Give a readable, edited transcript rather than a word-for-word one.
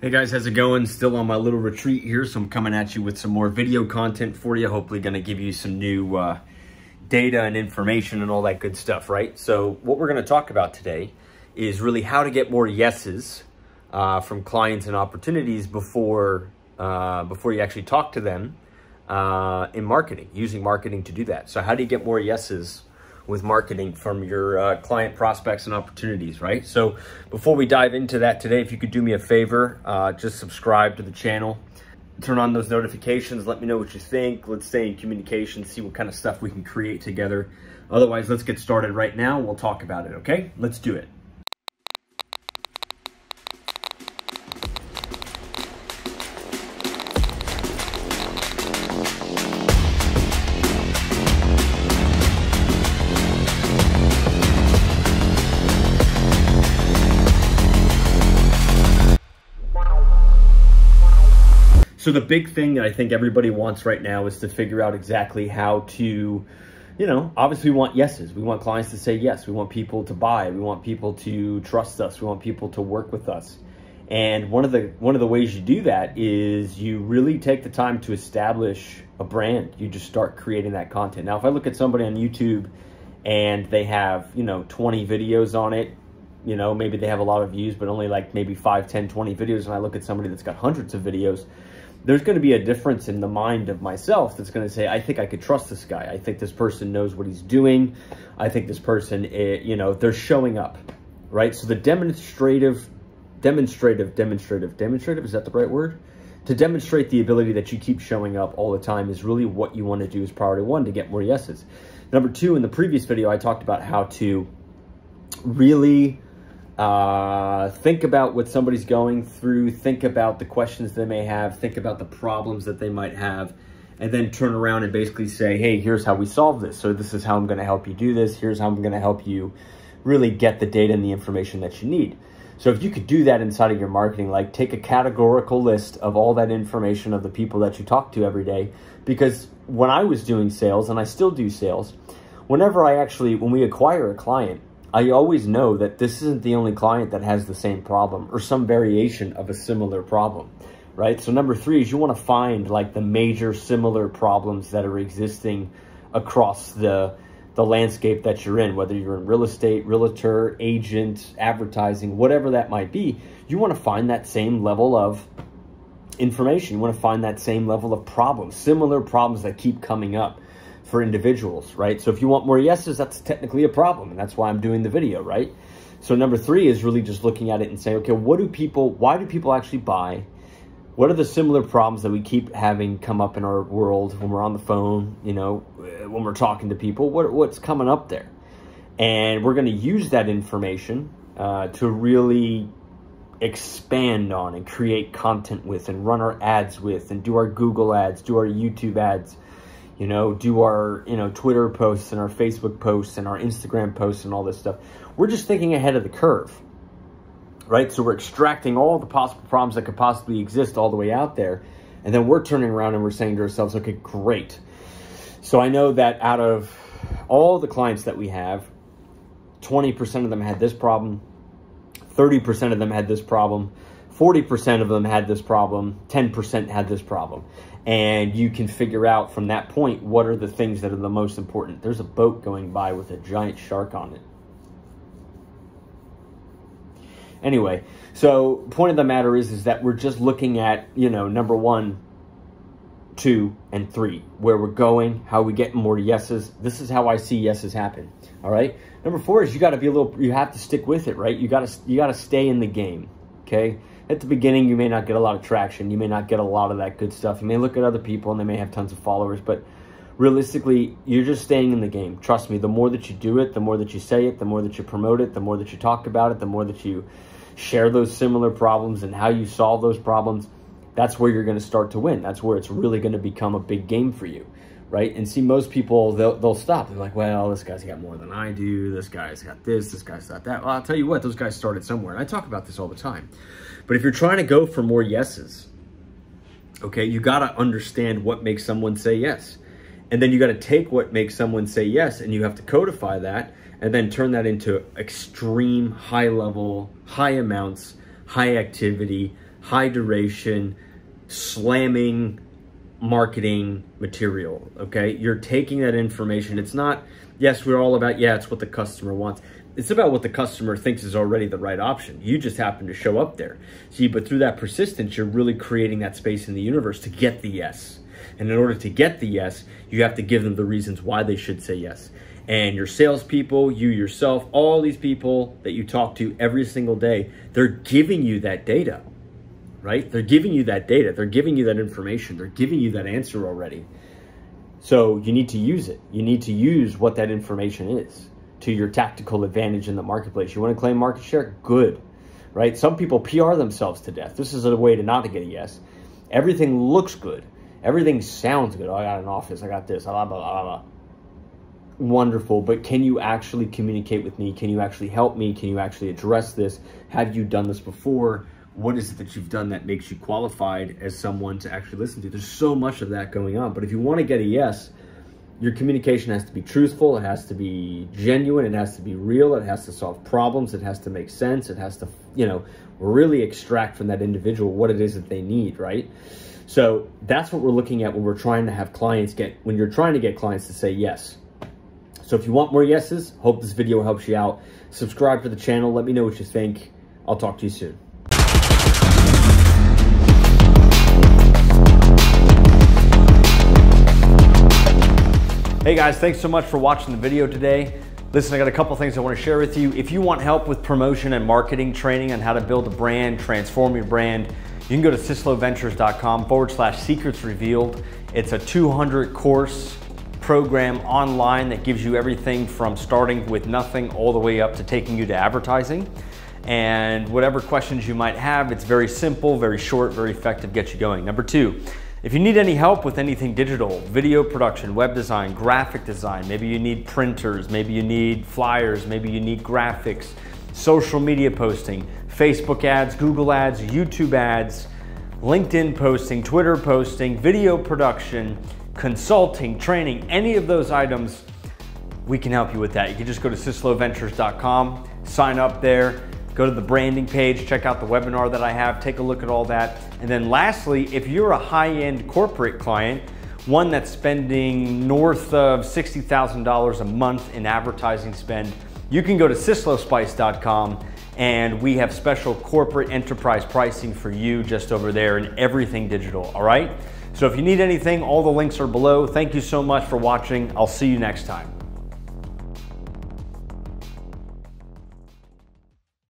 Hey guys, how's it going? Still on my little retreat here, so I'm coming at you with some more video content for you. Hopefully going to give you some new data and information and all that good stuff, right? So what we're going to talk about today is really how to get more yeses from clients and opportunities before you actually talk to them in marketing, using marketing to do that. So how do you get more yeses with marketing from your client prospects and opportunities, right? So before we dive into that today, if you could do me a favor, just subscribe to the channel, turn on those notifications, let me know what you think. Let's stay in communication, see what kind of stuff we can create together. Otherwise, let's get started right now. We'll talk about it, okay? Let's do it. So the big thing that I think everybody wants right now is to figure out exactly how to, obviously we want yeses. We want clients to say yes. We want people to buy. We want people to trust us. We want people to work with us. And one of the ways you do that is you really take the time to establish a brand. You just start creating that content. Now, if I look at somebody on YouTube and they have, 20 videos on it, maybe they have a lot of views, but only like maybe 5, 10, 20 videos. And I look at somebody that's got hundreds of videos, there's going to be a difference in the mind of myself that's going to say, I think I could trust this guy. I think this person knows what he's doing. I think this person, they're showing up, right? So the demonstrative, is that the right word? To demonstrate the ability that you keep showing up all the time is really what you want to do as priority one to get more yeses. Number two, in the previous video, I talked about how to really think about what somebody's going through, think about the questions they may have, think about the problems that they might have, and then turn around and basically say, hey, here's how we solve this. So this is how I'm going to help you do this. Here's how I'm going to help you really get the data and the information that you need. So if you could do that inside of your marketing, like take a categorical list of all that information of the people that you talk to every day, because when I was doing sales, and I still do sales, when we acquire a client, I always know that this isn't the only client that has the same problem or some variation of a similar problem, right? So number three is you want to find like the major similar problems that are existing across the landscape that you're in, whether you're in real estate, realtor, agent, advertising, whatever that might be. You want to find that same level of information. You want to find that same level of problems, similar problems that keep coming up for individuals, right? So if you want more yeses, that's technically a problem, and that's why I'm doing the video, right? So number three is really just looking at it and saying, okay, why do people actually buy? What are the similar problems that we keep having come up in our world when we're on the phone, when we're talking to people? What's coming up there? And we're going to use that information to really expand on and create content with and run our ads with and do our Google ads, do our YouTube ads, do our, Twitter posts and our Facebook posts and our Instagram posts and all this stuff. We're just thinking ahead of the curve, right? So we're extracting all the possible problems that could possibly exist all the way out there. And then we're turning around and we're saying to ourselves, okay, great. So I know that out of all the clients that we have, 20% of them had this problem, 30% of them had this problem, 40% of them had this problem, 10% had this problem. And you can figure out from that point, what are the things that are the most important. There's a boat going by with a giant shark on it. Anyway, so point of the matter is that we're just looking at, number 1, 2, and 3, where we're going, how we get more yeses. This is how I see yeses happen. All right. Number 4 is you have to stick with it, right? You got to stay in the game. Okay. At the beginning, you may not get a lot of traction. You may not get a lot of that good stuff. You may look at other people and they may have tons of followers, but realistically, you're just staying in the game. Trust me, the more that you do it, the more that you say it, the more that you promote it, the more that you talk about it, the more that you share those similar problems and how you solve those problems, that's where you're going to start to win. That's where it's really going to become a big game for you, right? And see, most people, they'll stop. They're like, well, this guy's got more than I do. This guy's got this guy's got that. Well, I'll tell you what, those guys started somewhere. And I talk about this all the time. But if you're trying to go for more yeses, okay, you got to understand what makes someone say yes. And then you got to take what makes someone say yes, and you have to codify that and then turn that into extreme high level, high amounts, high activity, high duration, slamming marketing material, okay? You're taking that information. It's not, yes, we're all about, yeah, it's what the customer wants. It's about what the customer thinks is already the right option. You just happen to show up there. See, but through that persistence, you're really creating that space in the universe to get the yes. And in order to get the yes, you have to give them the reasons why they should say yes. And your salespeople, you yourself, all these people that you talk to every single day, they're giving you that data, right? They're giving you that data. They're giving you that information. They're giving you that answer already. So you need to use it. You need to use what that information is to your tactical advantage in the marketplace. You want to claim market share? Good, right? Some people PR themselves to death. This is a way to not to get a yes. Everything looks good. Everything sounds good. Oh, I got an office. I got this. Blah, blah, blah, blah. Wonderful, but can you actually communicate with me? Can you actually help me? Can you actually address this? Have you done this before? What is it that you've done that makes you qualified as someone to actually listen to? There's so much of that going on, but if you want to get a yes, your communication has to be truthful, it has to be genuine, it has to be real, it has to solve problems, it has to make sense, it has to, you know, really extract from that individual what it is that they need, right? So that's what we're looking at when we're trying to have clients when you're trying to get clients to say yes. So if you want more yeses, hope this video helps you out. Subscribe to the channel, let me know what you think. I'll talk to you soon. Hey guys, thanks so much for watching the video today. Listen, I got a couple things I want to share with you. If you want help with promotion and marketing training on how to build a brand, transform your brand, you can go to sysloventures.com/secrets revealed. It's a 200 course program online that gives you everything from starting with nothing all the way up to taking you to advertising. And whatever questions you might have, it's very simple, very short, very effective, get you going. Number two, if you need any help with anything digital, video production, web design, graphic design, maybe you need printers, maybe you need flyers, maybe you need graphics, social media posting, Facebook ads, Google ads, YouTube ads, LinkedIn posting, Twitter posting, video production, consulting, training, any of those items, we can help you with that. You can just go to sysloventures.com, sign up there, go to the branding page, check out the webinar that I have, take a look at all that. And then lastly, if you're a high-end corporate client, one that's spending north of $60,000 a month in advertising spend, you can go to syslospice.com and we have special corporate enterprise pricing for you just over there and everything digital, all right? So if you need anything, all the links are below. Thank you so much for watching. I'll see you next time.